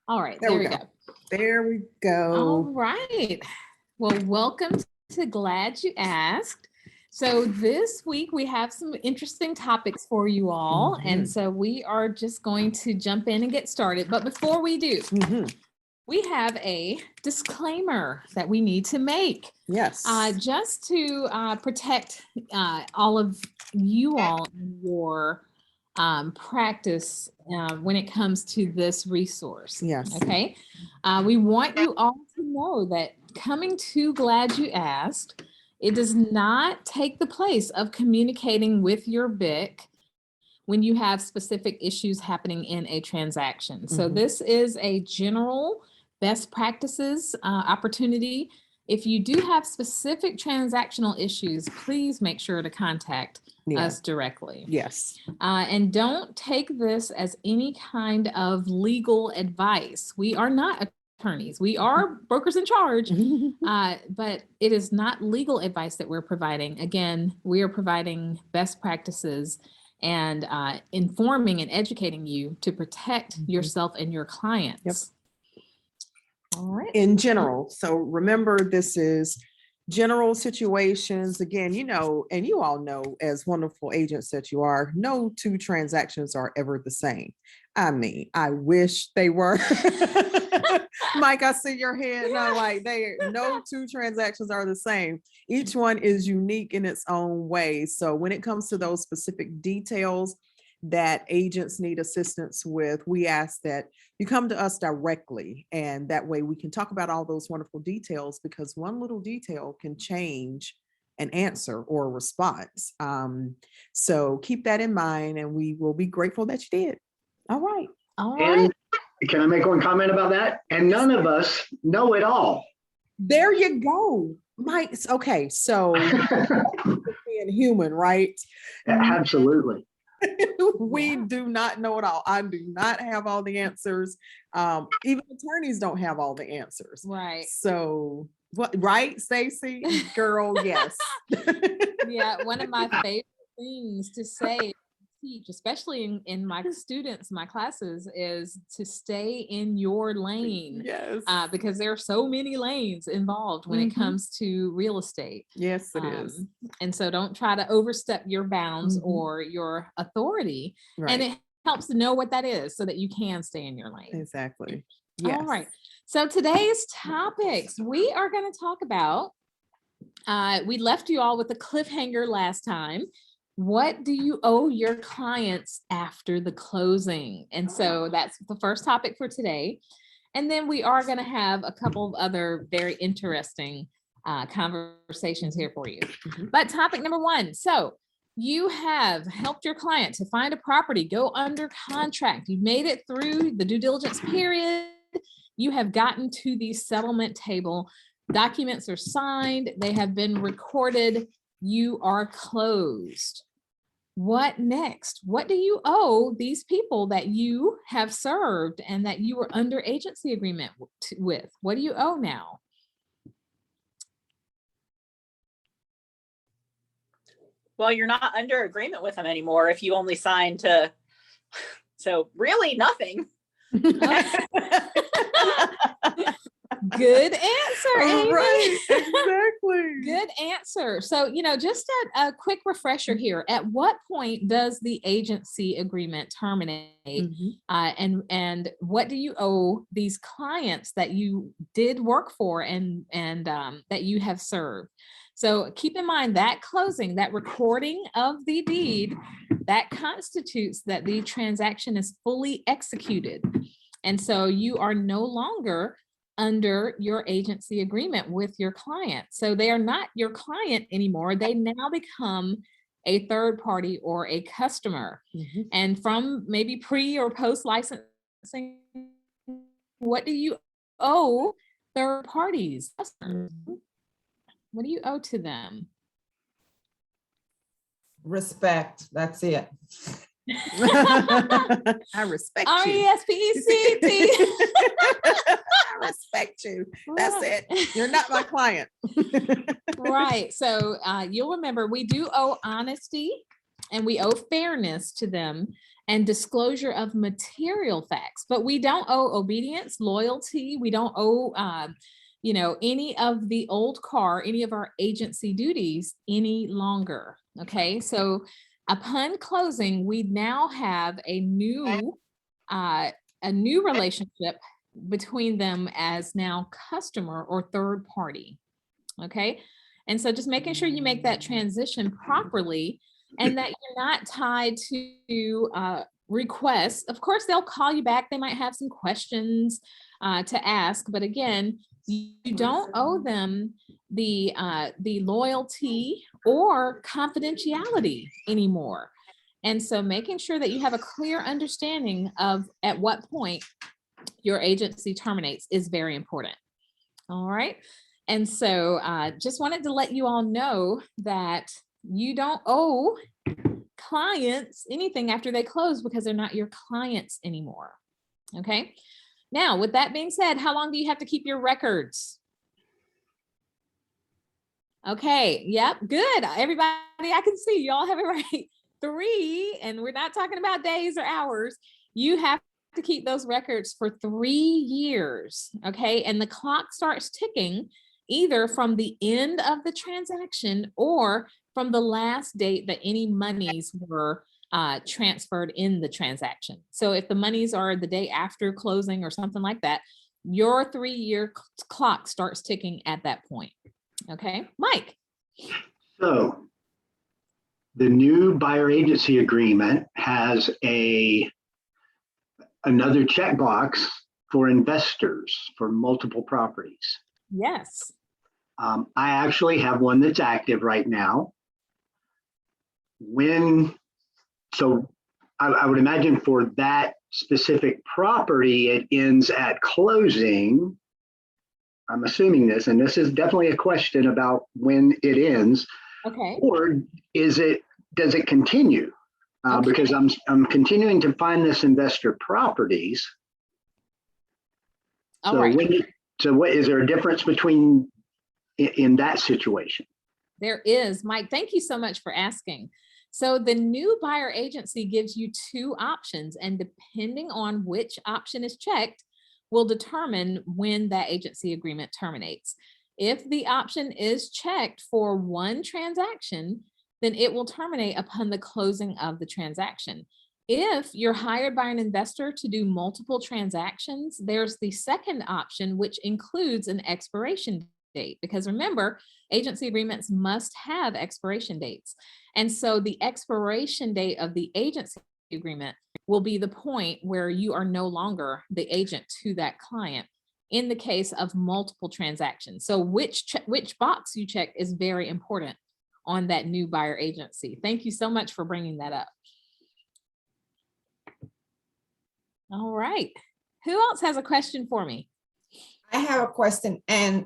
All right, There we go. There we All go. right. Well, welcome to Glad You Asked. So this week we have some interesting topics for you all. And so we are just going to jump in and get started. But before we do, we have a disclaimer that we need to make. Yes. Just to protect all of you all in your practice when it comes to this resource. Yes. Okay. We want you all to know that coming to Glad You Asked, it does not take the place of communicating with your BIC when you have specific issues happening in a transaction. So this is a general best practices opportunity. If you do have specific transactional issues, please make sure to contact us directly. Yes. And don't take this as any kind of legal advice. We are not attorneys. We are brokers in charge, but it is not legal advice that we're providing. Again, we are providing best practices and informing and educating you to protect yourself and your clients. Yep. All right. In general. So remember, this is general situations. Again, and you all know, as wonderful agents that you are, no two transactions are ever the same. I mean, I wish they were. Mike, I see your head. No, like no two transactions are the same. Each one is unique in its own way. So when it comes to those specific details that agents need assistance with, we ask that you come to us directly, and that way we can talk about all those wonderful details, because one little detail can change an answer or a response. So keep that in mind, and we will be grateful that you did. All right. All right. And can I make one comment about that? And none of us know it all. There you go, Mike. Okay, so being human, right? Absolutely. We do not know it all. I do not have all the answers. Even attorneys don't have all the answers. Right. So what, right, Stacey? Girl, yes. Yeah, one of my favorite things to say, teach, especially in my students, my classes, is to stay in your lane. Yes. Because there are so many lanes involved when it comes to real estate. Yes, it is. And so don't try to overstep your bounds or your authority. Right. And it helps to know what that is so that you can stay in your lane. Exactly. Yes. All right. So today's topics, we are going to talk about, we left you all with a cliffhanger last time. What do you owe your clients after the closing? And so that's the first topic for today. And then we are going to have a couple of other very interesting conversations here for you. But topic number one. So you have helped your client to find a property, go under contract. You've made it through the due diligence period. You have gotten to the settlement table. Documents are signed. They have been recorded. You are closed. What next? What do you owe these people that you have served and that you were under agency agreement with? What do you owe now? Well, you're not under agreement with them anymore if you only signed to, so really nothing. Good answer, Amy. Right, exactly. Good answer. So, just a quick refresher here. At what point does the agency agreement terminate? And what do you owe these clients that you did work for and that you have served? So keep in mind that closing, that recording of the deed, that constitutes that the transaction is fully executed. And so you are no longer under your agency agreement with your client. So they are not your client anymore. They now become a third party or a customer. And from maybe pre or post licensing, what do you owe third parties? What do you owe to them? Respect. That's it. I respect you. R-E-S-P-E-C-T. I respect you. That's it. You're not my client. Right. So you'll remember we do owe honesty and we owe fairness to them and disclosure of material facts. But we don't owe obedience, loyalty. We don't owe, any of the old CAR, any of our agency duties any longer. Okay, so upon closing, we now have a new relationship between them as now customer or third party. Okay, and so just making sure you make that transition properly and that you're not tied to requests. Of course, they'll call you back. They might have some questions to ask, but again, you don't owe them the loyalty or confidentiality anymore. And so making sure that you have a clear understanding of at what point your agency terminates is very important. All right. And so just wanted to let you all know that you don't owe clients anything after they close because they're not your clients anymore. Okay. Now, with that being said, how long do you have to keep your records? Okay. Yep. Good. Everybody, I can see you all have it right. 3, and we're not talking about days or hours. You have to keep those records for 3 years. Okay. And the clock starts ticking either from the end of the transaction or from the last date that any monies were transferred in the transaction. So if the monies are the day after closing or something like that, your 3-year clock starts ticking at that point. Okay, Mike. So the new buyer agency agreement has another checkbox for investors for multiple properties. Yes. I actually have one that's active right now. So I would imagine for that specific property, it ends at closing. I'm assuming this, and this is definitely a question about when it ends. Okay. Or does it continue? Okay. Because I'm continuing to find this investor properties. All So right. what is there a difference between in that situation? There is, Mike. Thank you so much for asking. So the new buyer agency gives you 2 options, and depending on which option is checked will determine when that agency agreement terminates. If the option is checked for 1 transaction, then it will terminate upon the closing of the transaction. If you're hired by an investor to do multiple transactions, there's the second option, which includes an expiration date. Because remember, agency agreements must have expiration dates. And so the expiration date of the agency agreement will be the point where you are no longer the agent to that client in the case of multiple transactions. So which box you check is very important on that new buyer agency. Thank you so much for bringing that up. All right. Who else has a question for me? I have a question, and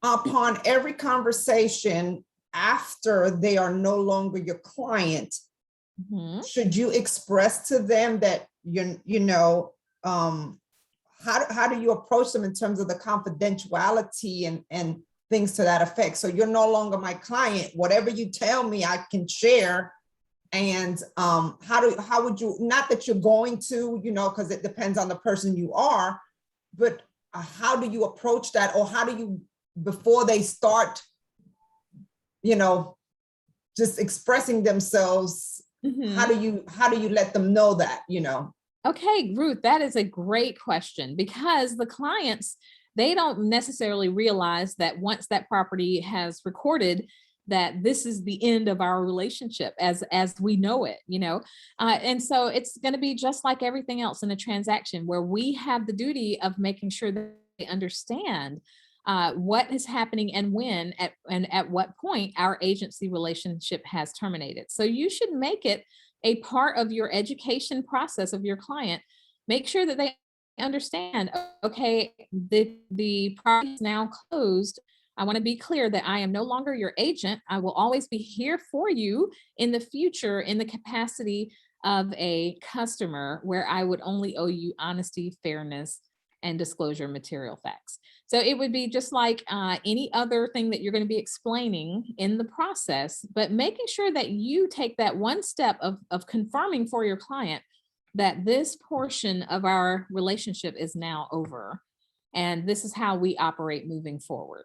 upon every conversation after they are no longer your client, should you express to them that how do you approach them in terms of the confidentiality and things to that effect? So you're no longer my client. Whatever you tell me, I can share. And how would you, not that you're going to, because it depends on the person you are, but how do you approach that? Or how do you, before they start, just expressing themselves, how do you let them know that, Okay, Ruth, that is a great question, because the clients, they don't necessarily realize that once that property has recorded, that this is the end of our relationship as we know it, and so it's going to be just like everything else in a transaction, where we have the duty of making sure that they understand what is happening and when and at what point our agency relationship has terminated. So you should make it a part of your education process of your client. Make sure that they understand, okay, the property is now closed. I want to be clear that I am no longer your agent. I will always be here for you in the future in the capacity of a customer, where I would only owe you honesty, fairness, and disclosure material facts. So it would be just like any other thing that you're going to be explaining in the process, but making sure that you take that one step of confirming for your client that this portion of our relationship is now over. And this is how we operate moving forward.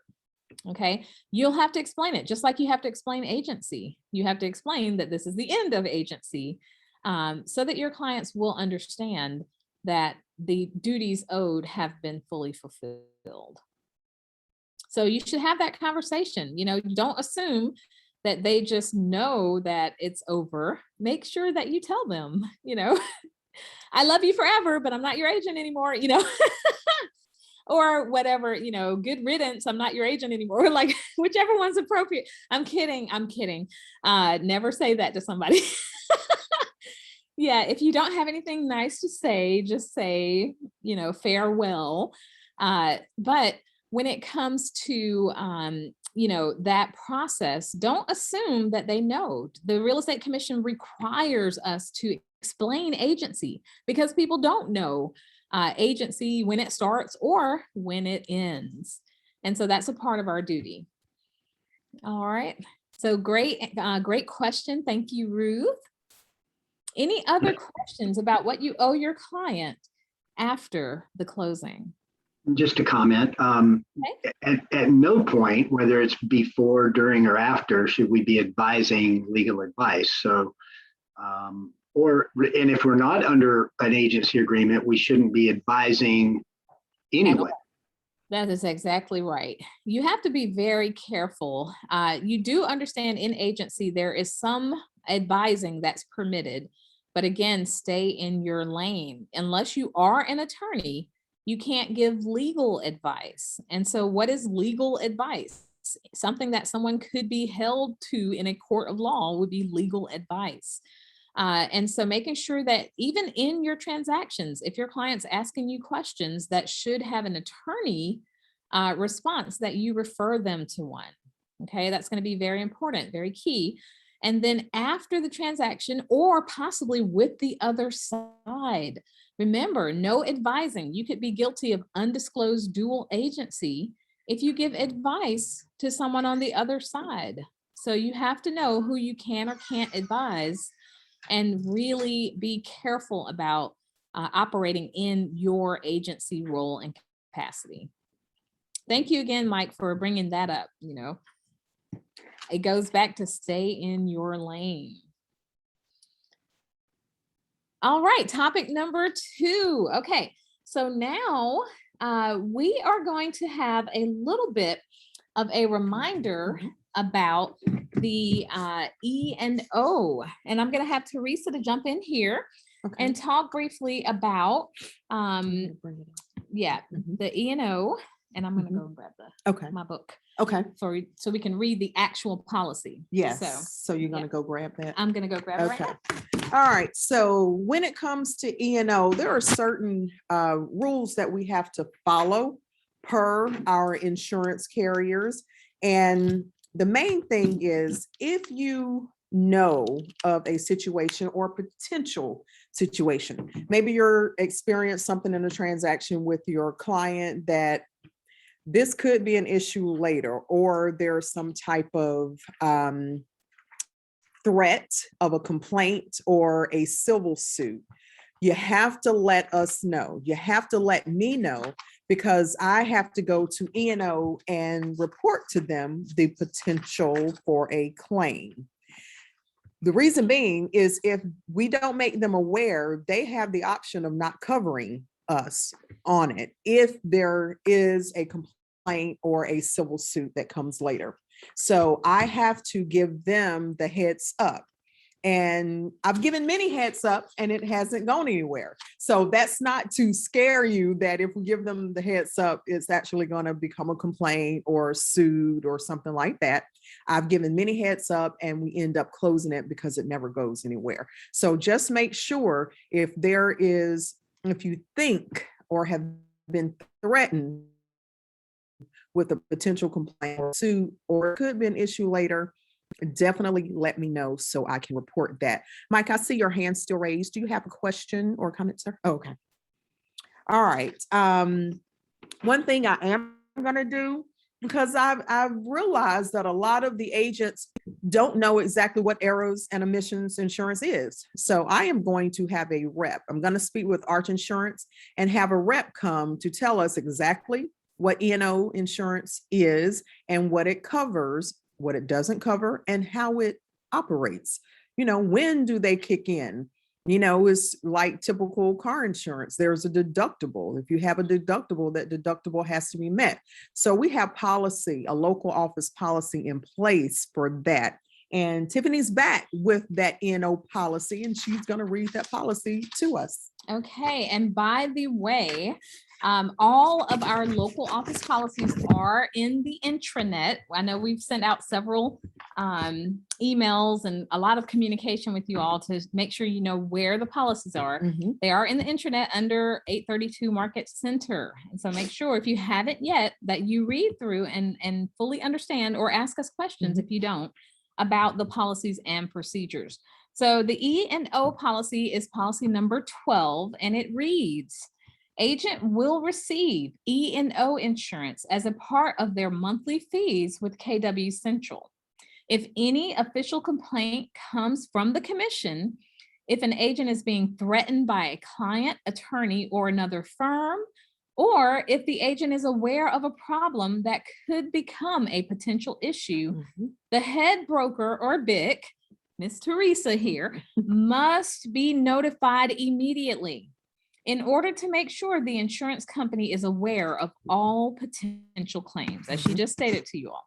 Okay, you'll have to explain it just like you have to explain agency. You have to explain that this is the end of agency, so that your clients will understand that the duties owed have been fully fulfilled. So you should have that conversation. You don't assume that they just know that it's over. Make sure that you tell them, I love you forever, but I'm not your agent anymore, or whatever, good riddance, I'm not your agent anymore, like whichever one's appropriate. I'm kidding. Never say that to somebody. Yeah, if you don't have anything nice to say, just say, farewell. But when it comes to, that process, don't assume that they know. The Real Estate Commission requires us to explain agency because people don't know agency when it starts or when it ends. And so that's a part of our duty. All right. So great question. Thank you, Ruth. Any other questions about what you owe your client after the closing? Just to comment, at no point, whether it's before, during, or after, should we be advising legal advice. So, and if we're not under an agency agreement, we shouldn't be advising anyway. That is exactly right. You have to be very careful. You do understand in agency, there is some advising that's permitted, but again, stay in your lane. Unless you are an attorney, you can't give legal advice. And so what is legal advice? Something that someone could be held to in a court of law would be legal advice. And so making sure that even in your transactions, if your client's asking you questions that should have an attorney response, that you refer them to one. Okay, that's going to be very important, very key. And then after the transaction, or possibly with the other side, remember, no advising. You could be guilty of undisclosed dual agency if you give advice to someone on the other side. So you have to know who you can or can't advise and really be careful about operating in your agency role and capacity. Thank you again, Mike, for bringing that up. It goes back to stay in your lane. All right, topic number 2. Okay, so now we are going to have a little bit of a reminder about the E&O. And I'm going to have Teresa to jump in here and talk briefly about, the E&O. And I'm going to go and grab my book. Okay. So we can read the actual policy. Yes. So you're going to go grab that? I'm going to go grab it right now. All right. So when it comes to E&O, there are certain rules that we have to follow per our insurance carriers. And the main thing is, if you know of a situation or potential situation, maybe you're experiencing something in a transaction with your client that this could be an issue later, or there's some type of threat of a complaint or a civil suit, you have to let us know. You have to let me know, because I have to go to E&O and report to them the potential for a claim. The reason being is, if we don't make them aware, they have the option of not covering us on it if there is a complaint or a civil suit that comes later. So I have to give them the heads up. And I've given many heads up and it hasn't gone anywhere. So that's not to scare you that if we give them the heads up, it's actually going to become a complaint or sued or something like that. I've given many heads up and we end up closing it because it never goes anywhere. So just make sure, if you think or have been threatened with a potential complaint or suit, or it could be an issue later, definitely let me know so I can report that. Mike, I see your hand still raised. Do you have a question or comment, sir? Oh, okay. All right. One thing I am gonna do, because I've realized that a lot of the agents don't know exactly what errors and omissions insurance is. So I am going to have a rep. I'm going to speak with Arch Insurance and have a rep come to tell us exactly what E&O insurance is and what it covers, what it doesn't cover, and how it operates. You know, when do they kick in? You know, it's like typical car insurance. There's a deductible. If you have a deductible, that deductible has to be met. So we have policy, a local office policy in place for that. And Tiffany's back with that E&O policy, and she's going to read that policy to us. Okay, and by the way, all of our local office policies are in the intranet. I know we've sent out several emails and a lot of communication with you all to make sure you know where the policies are. They are in the intranet under 832 Market Center. And so make sure if you haven't yet that you read through and fully understand or ask us questions if you don't about the policies and procedures. So the E&O policy is policy number 12, and it reads, agent will receive E&O insurance as a part of their monthly fees with KW Central. If any official complaint comes from the commission, if an agent is being threatened by a client, attorney, or another firm, or if the agent is aware of a problem that could become a potential issue, the head broker or BIC, Miss Teresa here, must be notified immediately in order to make sure the insurance company is aware of all potential claims, as she just stated to you all.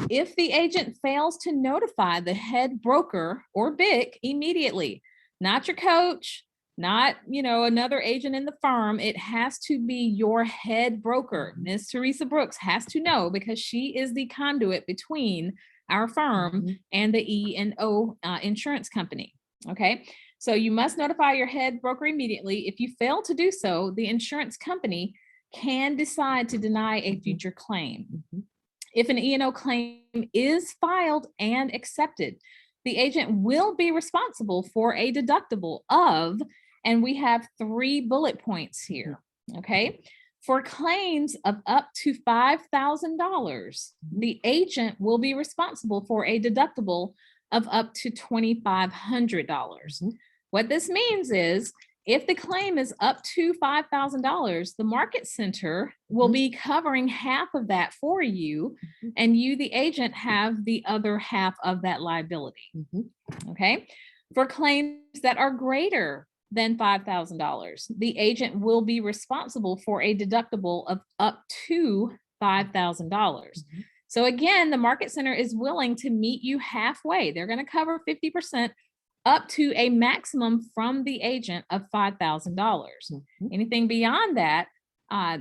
If the agent fails to notify the head broker or BIC immediately, not your coach, not, you know, another agent in the firm, it has to be your head broker. Miss Teresa Brooks has to know because she is the conduit between our firm and the E&O insurance company. Okay, so you must notify your head broker immediately. If you fail to do so, the insurance company can decide to deny a future claim. If an E&O claim is filed and accepted, the agent will be responsible for a deductible of, and we have 3 bullet points here, okay? For claims of up to $5,000, the agent will be responsible for a deductible of up to $2,500. What this means is if the claim is up to $5,000, the Market Center will be covering half of that for you, and you, the agent, have the other half of that liability. Okay. For claims that are greater than $5,000, the agent will be responsible for a deductible of up to $5,000. So again, the Market Center is willing to meet you halfway. They're going to cover 50% up to a maximum from the agent of $5,000. Anything beyond that,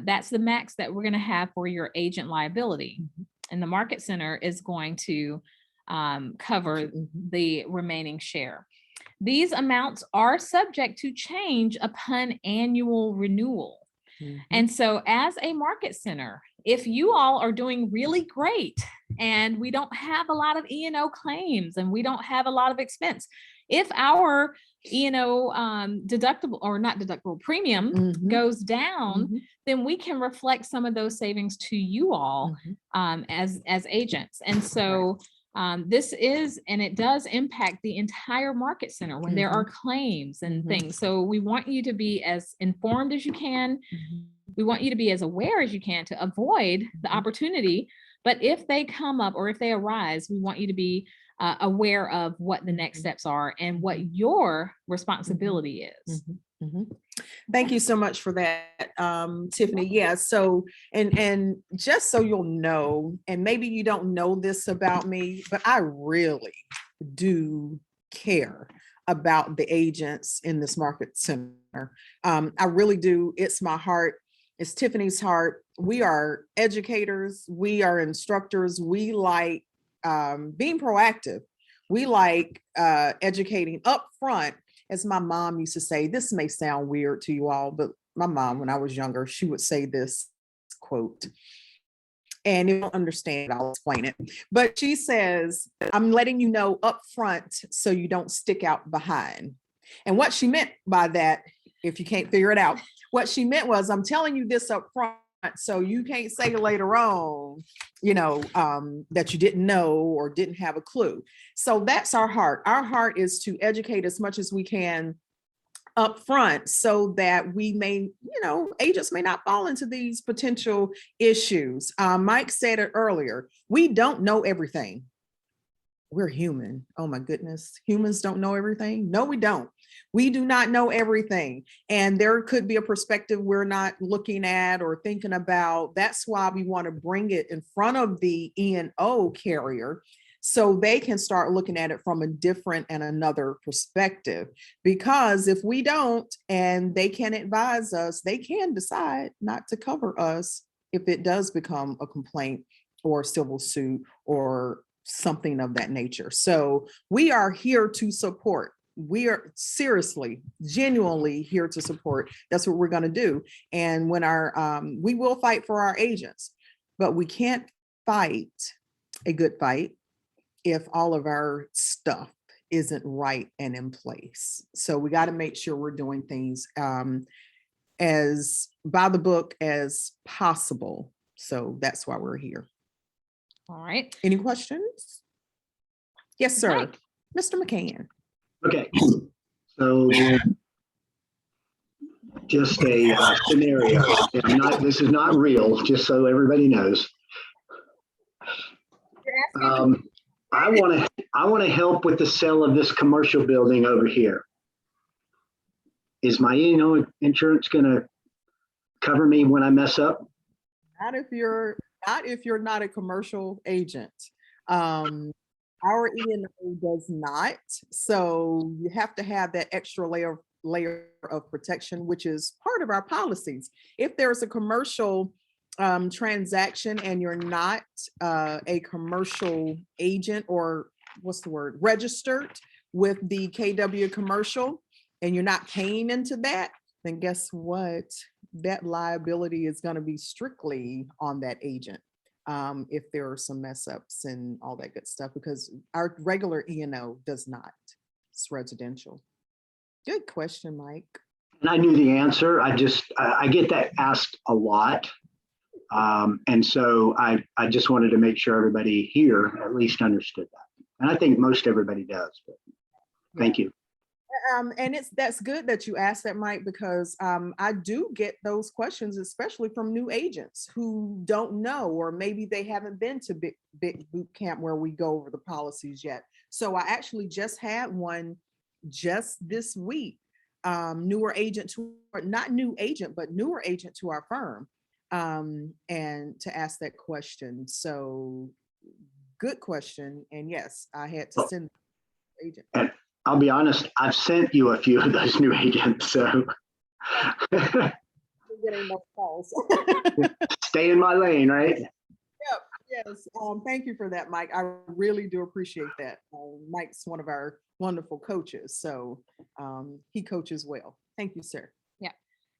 that's the max that we're going to have for your agent liability. And the Market Center is going to cover the remaining share. These amounts are subject to change upon annual renewal. And so as a Market Center, if you all are doing really great and we don't have a lot of E&O claims and we don't have a lot of expense, if our E&O deductible or not deductible premium goes down, then we can reflect some of those savings to you all as agents. And so this is, and it does impact the entire Market Center when there are claims and things. So we want you to be as informed as you can. We want you to be as aware as you can to avoid the opportunity. But if they come up or if they arise, we want you to be aware of what the next steps are and what your responsibility is. Thank you so much for that, Tiffany. Yeah, so, and just so you'll know, and maybe you don't know this about me, but I really do care about the agents in this Market Center. I really do. It's my heart. It's Tiffany's heart. We are educators. We are instructors. We like being proactive. We like educating up front. As my mom used to say, this may sound weird to you all, but my mom, when I was younger, she would say this quote, and if you don't understand, I'll explain it. But she says, I'm letting you know up front so you don't stick out behind. And what she meant by that if you can't figure it out. What she meant was, I'm telling you this up front, so you can't say later on, that you didn't know or didn't have a clue. So that's our heart. Our heart is to educate as much as we can up front so that we may, agents may not fall into these potential issues. Mike said it earlier, we don't know everything. We're human. Oh my goodness. Humans don't know everything. No, we don't. We do not know everything. And there could be a perspective we're not looking at or thinking about. That's why we want to bring it in front of the E&O carrier so they can start looking at it from a different and another perspective. Because if we don't, and they can advise us, they can decide not to cover us if it does become a complaint or civil suit or something of that nature. So we are here to support. We are seriously, genuinely here to support. That's what we're going to do. And when we will fight for our agents, but we can't fight a good fight if all of our stuff isn't right and in place. So we got to make sure we're doing things as by the book as possible. So that's why we're here. All right. Any questions? Yes, sir. Mike. Mr. McCann. Okay, so just a scenario. This is not real, just so everybody knows. I want to help with the sale of this commercial building over here. Is my insurance going to cover me when I mess up? Not if you're not a commercial agent. Our E&O does not. So you have to have that extra layer of protection, which is part of our policies. If there's a commercial transaction and you're not a commercial agent, or registered with the KW commercial, and you're not paying into that, then guess what? That liability is going to be strictly on that agent. If there are some mess ups and all that good stuff, because our regular E&O does not. It's residential. Good question, Mike. And I knew the answer. I get that asked a lot. And so I just wanted to make sure everybody here at least understood that. And I think most everybody does, but thank you. And that's good that you asked that, Mike, because I do get those questions, especially from new agents who don't know, or maybe they haven't been to big boot camp where we go over the policies yet. So I actually just had one just this week, newer agent to, not new agent, but newer agent to our firm, and to ask that question. So good question. And yes, I had to send the agent. And I'll be honest, I've sent you a few of those new agents, so Getting no calls. stay in my lane, right? Yes, thank you for that, Mike. I really do appreciate that. Mike's one of our wonderful coaches, so he coaches well. Thank you, sir. Yeah.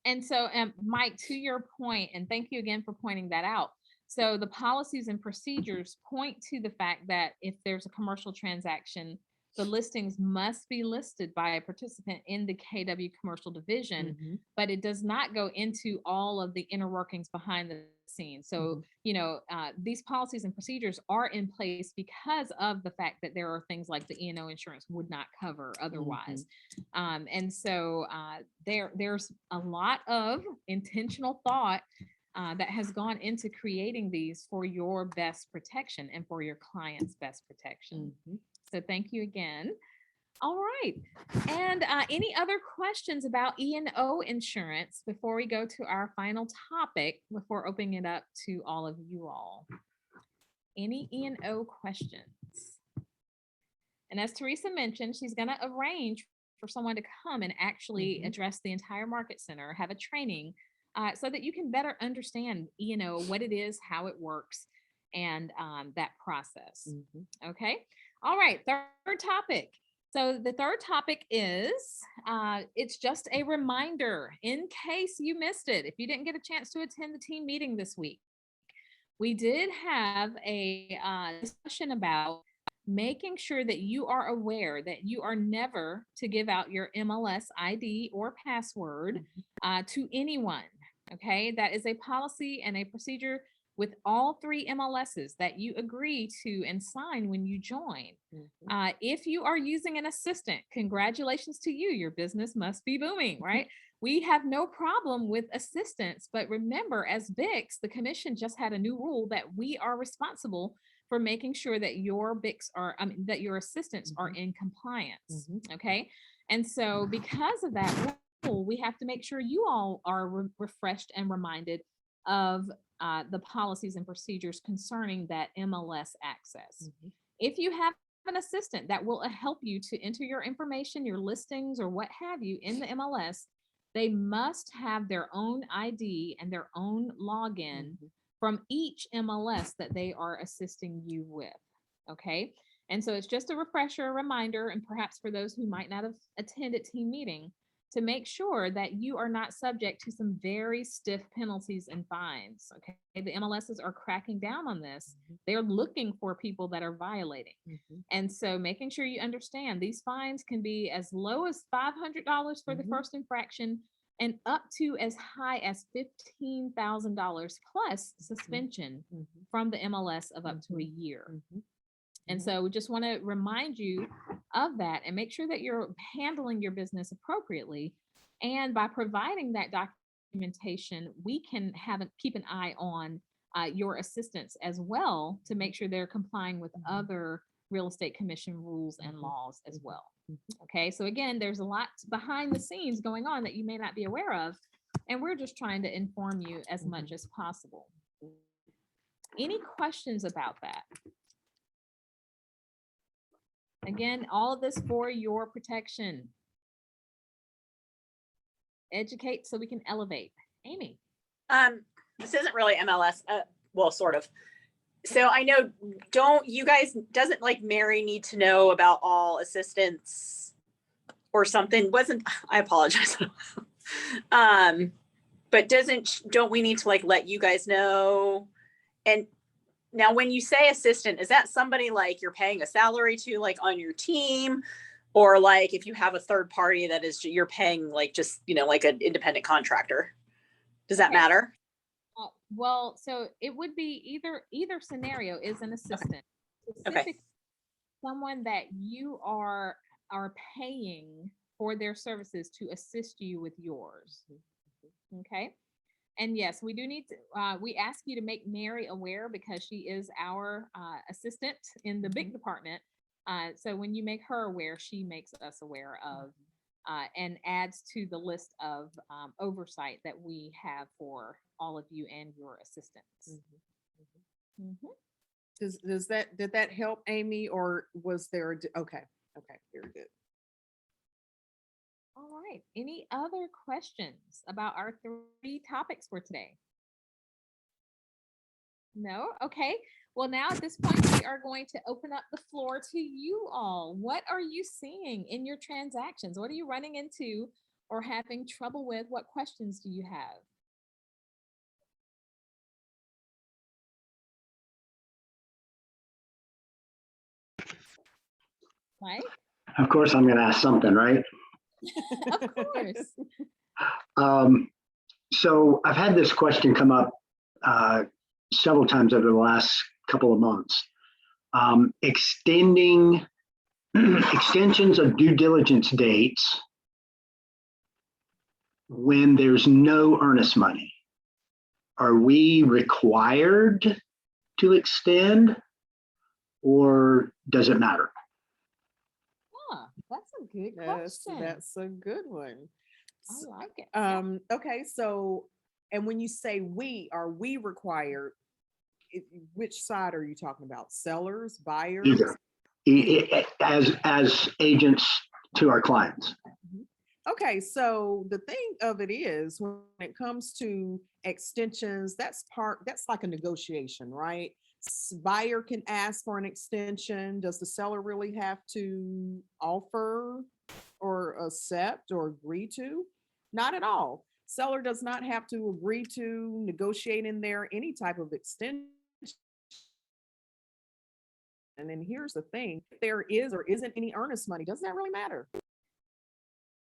And so, Mike, to your point, and thank you again for pointing that out. So the policies and procedures point to the fact that if there's a commercial transaction, the listings must be listed by a participant in the KW commercial division, but it does not go into all of the inner workings behind the scenes. So, these policies and procedures are in place because of the fact that there are things like the E&O insurance would not cover otherwise. And so there's a lot of intentional thought that has gone into creating these for your best protection and for your client's best protection. So thank you again. All right. And any other questions about E&O insurance before we go to our final topic, before opening it up to all of you all? Any E&O questions? And as Teresa mentioned, she's going to arrange for someone to come and actually address the entire market center, have a training so that you can better understand E&O, what it is, how it works, and that process. Okay. All right. Third topic. So the third topic is, it's just a reminder in case you missed it. If you didn't get a chance to attend the team meeting this week, we did have a discussion about making sure that you are aware that you are never to give out your MLS ID or password to anyone. Okay, that is a policy and a procedure with all 3 MLSs that you agree to and sign when you join. If you are using an assistant, congratulations to you. Your business must be booming, right? We have no problem with assistants, but remember, as BICS, the commission just had a new rule that we are responsible for making sure that your BICS are, that your assistants are in compliance. Okay. And so because of that rule, we have to make sure you all are refreshed and reminded of the policies and procedures concerning that MLS access. If you have an assistant that will help you to enter your information, your listings, or what have you in the MLS, they must have their own ID and their own login from each MLS that they are assisting you with. Okay. And so it's just a refresher, a reminder, and perhaps for those who might not have attended team meeting, to make sure that you are not subject to some very stiff penalties and fines. Okay. The MLSs are cracking down on this. They're looking for people that are violating. And so making sure you understand these fines can be as low as $500 for the first infraction and up to as high as $15,000 plus suspension from the MLS of up to a year. And so we just want to remind you of that and make sure that you're handling your business appropriately. And by providing that documentation, we can keep an eye on your assistants as well to make sure they're complying with other real estate commission rules and laws as well. Okay, so again, there's a lot behind the scenes going on that you may not be aware of, and we're just trying to inform you as much as possible. Any questions about that? Again, all of this for your protection. Educate so we can elevate. Amy. This isn't really MLS. Well, sort of. So I know, doesn't like Mary need to know about all assistants or something? I apologize. But don't we need to like let you guys know? And now when you say assistant, is that somebody like you're paying a salary to, like on your team? Or like if you have a third party that is you're paying like just, like an independent contractor? Does that matter? Well, so it would be either scenario is an assistant. Okay. Someone that you are paying for their services to assist you with yours. Okay. And yes, we do need to, we ask you to make Mary aware because she is our assistant in the big department. So when you make her aware, she makes us aware of and adds to the list of oversight that we have for all of you and your assistants. Did that help, Amy, or was there okay, very good. All right, any other questions about our 3 topics for today? No? Okay. Well, now at this point, we are going to open up the floor to you all. What are you seeing in your transactions? What are you running into or having trouble with? What questions do you have? Mike? Of course, I'm going to ask something, right? Of course. So I've had this question come up several times over the last couple of months. Extensions of due diligence dates when there's no earnest money. Are we required to extend, or does it matter? That's a good question. That's a good one. I like it. Okay, so, and when you say are we required, which side are you talking about? Sellers, buyers? Either. As agents to our clients. Okay, so the thing of it is, when it comes to extensions, that's like a negotiation, right? Buyer can ask for an extension. Does the seller really have to offer or accept or agree to? Not at all. Seller does not have to agree to negotiate in there any type of extension. And then here's the thing, if there is or isn't any earnest money, doesn't that really matter?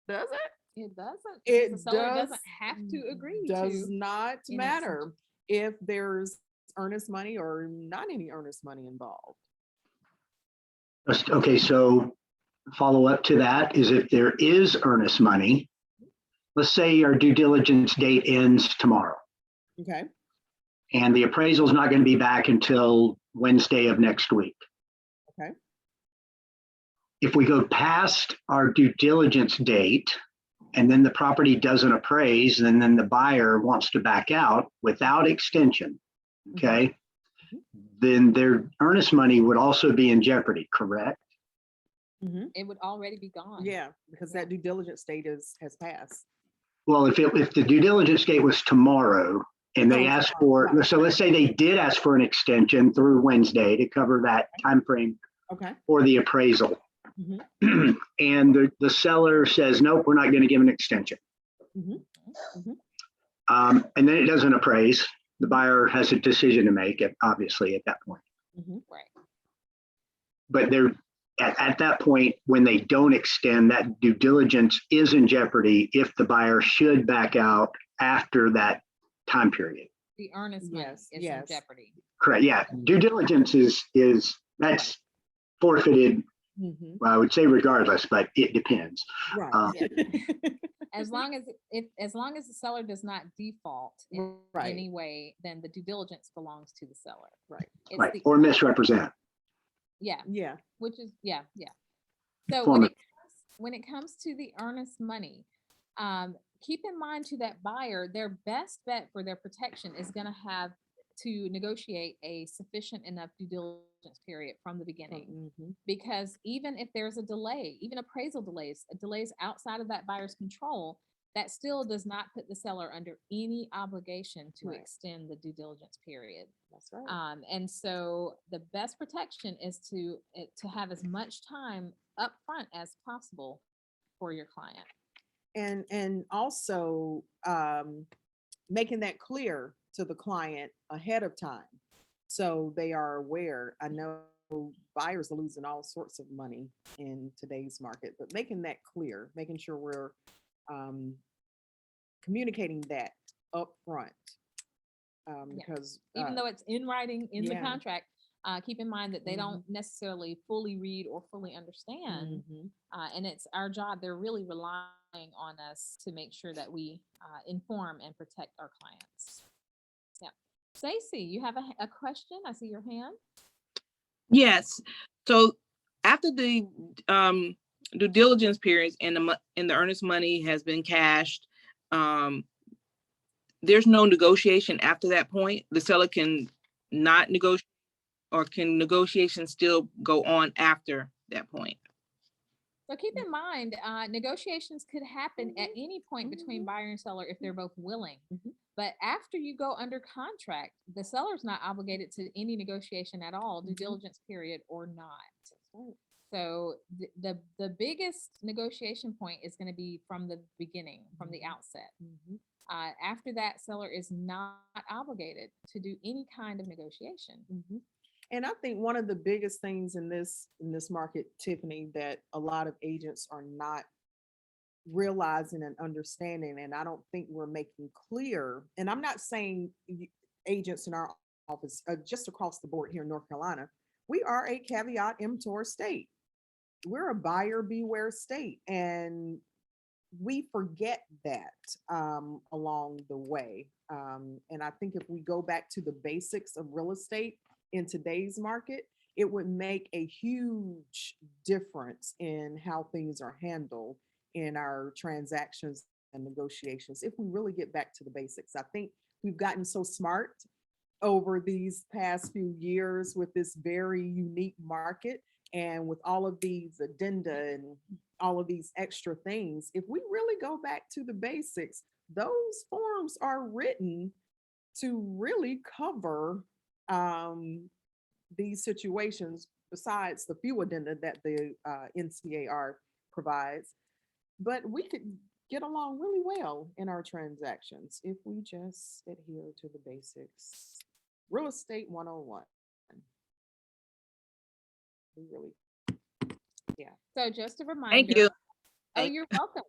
Does it? It doesn't. It The seller does, doesn't have to agree does to. not in matter if there's earnest money or not any earnest money involved. Okay, so follow up to that is if there is earnest money, let's say our due diligence date ends tomorrow Okay, and the appraisal is not going to be back until Wednesday of next week. okay, If we go past our due diligence date and then the property doesn't appraise, and then the buyer wants to back out without extension, okay, then their earnest money would also be in jeopardy, correct? It would already be gone. yeah, because that due diligence date has passed. Well, if the due diligence date was tomorrow and they Oh, asked tomorrow, for, right. so let's say they did ask for an extension through Wednesday to cover that time frame Okay, for the appraisal. Mhm. And the seller says, nope, we're not going to give an extension. Mhm. Mhm. And then it doesn't appraise. The buyer has a decision to make, obviously, at that point. Right. But they're at that point, when they don't extend, that due diligence is in jeopardy if the buyer should back out after that time period. The earnest money Yes, is in yes. jeopardy. Correct. Yeah. Due diligence is that's forfeited. Mhm. Well, I would say regardless, but it depends. Right. As long as the seller does not default in Right. any way, then the due diligence belongs to the seller. Right. It's Right. the Or misrepresent. yeah, Yeah. which is yeah. So Form when it comes to the earnest money, keep in mind to that buyer, their best bet for their protection is going to have to negotiate a sufficient enough due diligence period from the beginning. Mhm. Because even if there's a delay, even appraisal delays outside of that buyer's control, that still does not put the seller under any obligation to Right. extend the due diligence period. That's right. And so the best protection is to have as much time up front as possible for your client. And also making that clear to the client ahead of time so they are aware. I know buyers are losing all sorts of money in today's market, but making that clear, making sure we're communicating that up front. Yeah. Because Even though it's in writing in the yeah. contract, keep in mind that they don't necessarily fully read or fully understand. And it's our job. They're really relying on us to make sure that we inform and protect our clients. Yeah. Stacy, you have a question? I see your hand. Yes. So after the due diligence periods and the earnest money has been cashed, there's no negotiation after that point. The seller can not negotiate, or can negotiations still go on after that point? So keep in mind, negotiations could happen at any point between buyer and seller if they're both willing. But after you go under contract, the seller's not obligated to any negotiation at all, due diligence period or not. So the biggest negotiation point is going to be from the beginning, from the outset. After that, seller is not obligated to do any kind of negotiation. And I think one of the biggest things in this market, Tiffany, that a lot of agents are not realizing and understanding, and I don't think we're making clear, and I'm not saying agents in our office, just across the board here in North Carolina, we are a caveat emptor state. We're a buyer beware state, and we forget that along the way. And I think if we go back to the basics of real estate in today's market, it would make a huge difference in how things are handled in our transactions and negotiations. If we really get back to the basics, I think we've gotten so smart over these past few years with this very unique market and with all of these addenda and all of these extra things. If we really go back to the basics, those forms are written to really cover these situations, besides the few addenda that the NCAR provides. But we could get along really well in our transactions if we just adhere to the basics. Real estate 101. We really, So just a Thank reminder. you. Oh, Thank- you're welcome.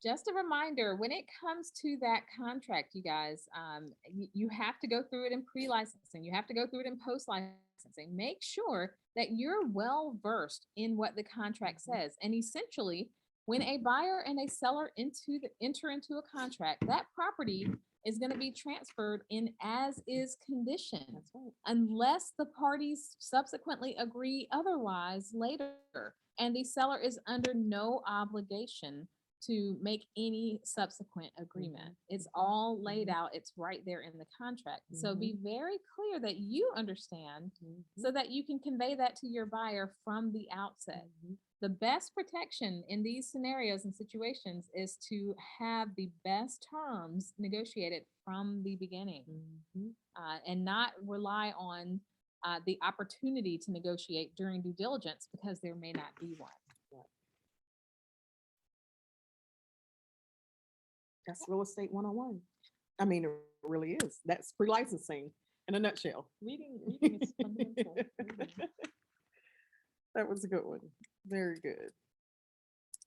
Just a reminder, when it comes to that contract, you guys, you have to go through it in pre-licensing. You have to go through it in post-licensing. Make sure that you're well versed in what the contract says. And essentially, when a buyer and a seller enter into a contract, that property is going to be transferred in as is condition, unless the parties subsequently agree otherwise later. And the seller is under no obligation to make any subsequent agreement. It's all laid out. It's right there in the contract. So be very clear that you understand so that you can convey that to your buyer from the outset. The best protection in these scenarios and situations is to have the best terms negotiated from the beginning, and not rely on the opportunity to negotiate during due diligence, because there may not be one. that's real estate 101. I mean, it really is. That's pre-licensing in a nutshell. Reading is fundamental. That was a good one. Very good.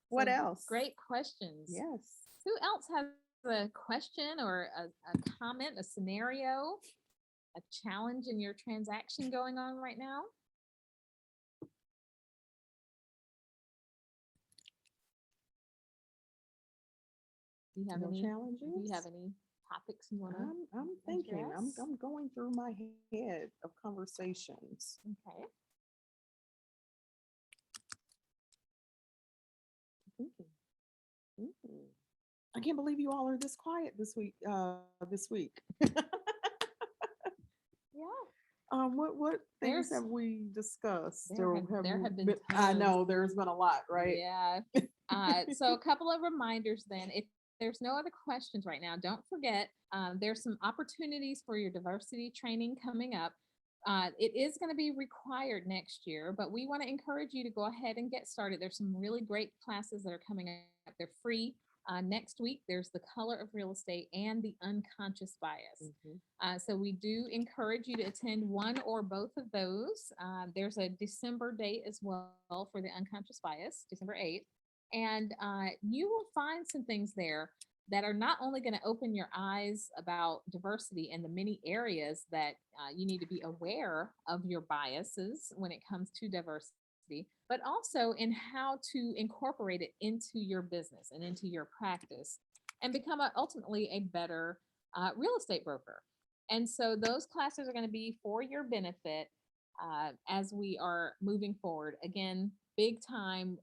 What So, else? Great questions. Yes. Who else has a question or a comment, a scenario, a challenge in your transaction going on right now? Do you have No any challenges? Do you have any topics you want to? I'm thinking, address? I'm going through my head of conversations. Okay. Thinking. I can't believe you all are this quiet this week, this week. Yeah. What things There's- have we discussed? there or have we been I know, tons. there's been a lot, right? Yeah. So a couple of reminders then. If there's no other questions right now, don't forget, there's some opportunities for your diversity training coming up. It is going to be required next year, but we want to encourage you to go ahead and get started. There's some really great classes that are coming up. They're free. Next week, there's the color of real estate and the unconscious bias. So we do encourage you to attend one or both of those. There's a December date as well for the unconscious bias, December 8th. And you will find some things there that are not only going to open your eyes about diversity and the many areas that you need to be aware of your biases when it comes to diversity, but also in how to incorporate it into your business and into your practice and become ultimately a better real estate broker. And so those classes are going to be for your benefit as we are moving forward. Again, big time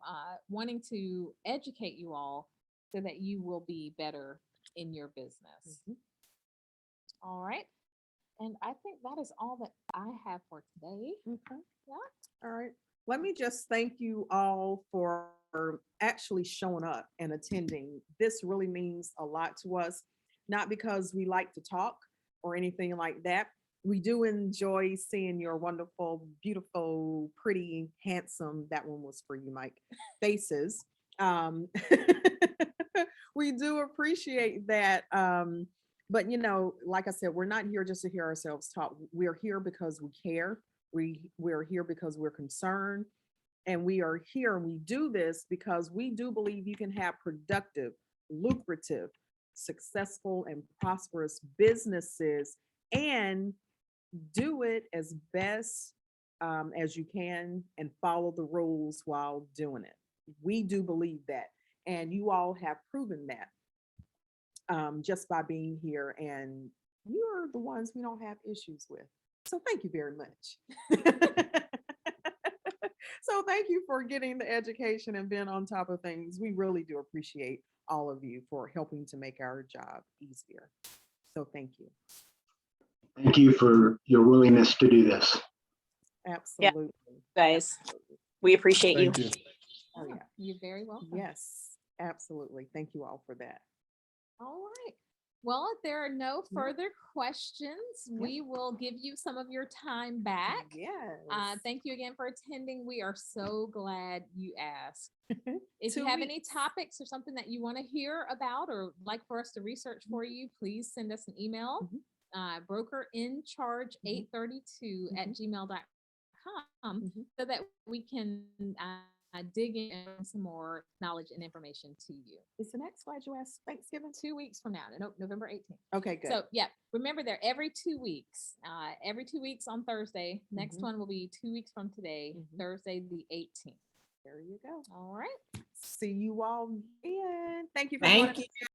wanting to educate you all so that you will be better in your business. All right. And I think that is all that I have for today. Okay. Yeah. All right. Let me just thank you all for actually showing up and attending. This really means a lot to us, not because we like to talk or anything like that. We do enjoy seeing your wonderful, beautiful, pretty, handsome, that one was for you, Mike, faces. We do appreciate that. But you know, like I said, we're not here just to hear ourselves talk. We're here because we care. We're here because we're concerned. And we are here and we do this because we do believe you can have productive, lucrative, successful, and prosperous businesses and do it as best as you can and follow the rules while doing it. We do believe that. And you all have proven that just by being here. And you're the ones we don't have issues with. So thank you very much. So thank you for getting the education and being on top of things. We really do appreciate all of you for helping to make our job easier. So thank you. Thank you for your willingness to do this. Absolutely. Guys, we appreciate you. Thank you. Oh, yeah. You're very welcome. Yes, absolutely. Thank you all for that. All right. Well, if there are no Yeah. further questions, we will give you some of your time back. Yes. Thank you again for attending. We are so glad you asked. If 2 you have any weeks. topics or something that you want to hear about or like for us to research for you, please send us an email. Brokerincharge832 at gmail.com. gmail.com Mhm. so that we can dig in some more knowledge and information to you. Is the next slide you asked Thanksgiving? 2 weeks from now, no, November 18th. Okay, good. So yeah, remember they're every 2 weeks. Every 2 weeks on Thursday. Next Mhm. one will be 2 weeks from today, Mhm. Thursday the 18th. There you go. All right. See you all then. Thank you for Thank joining you.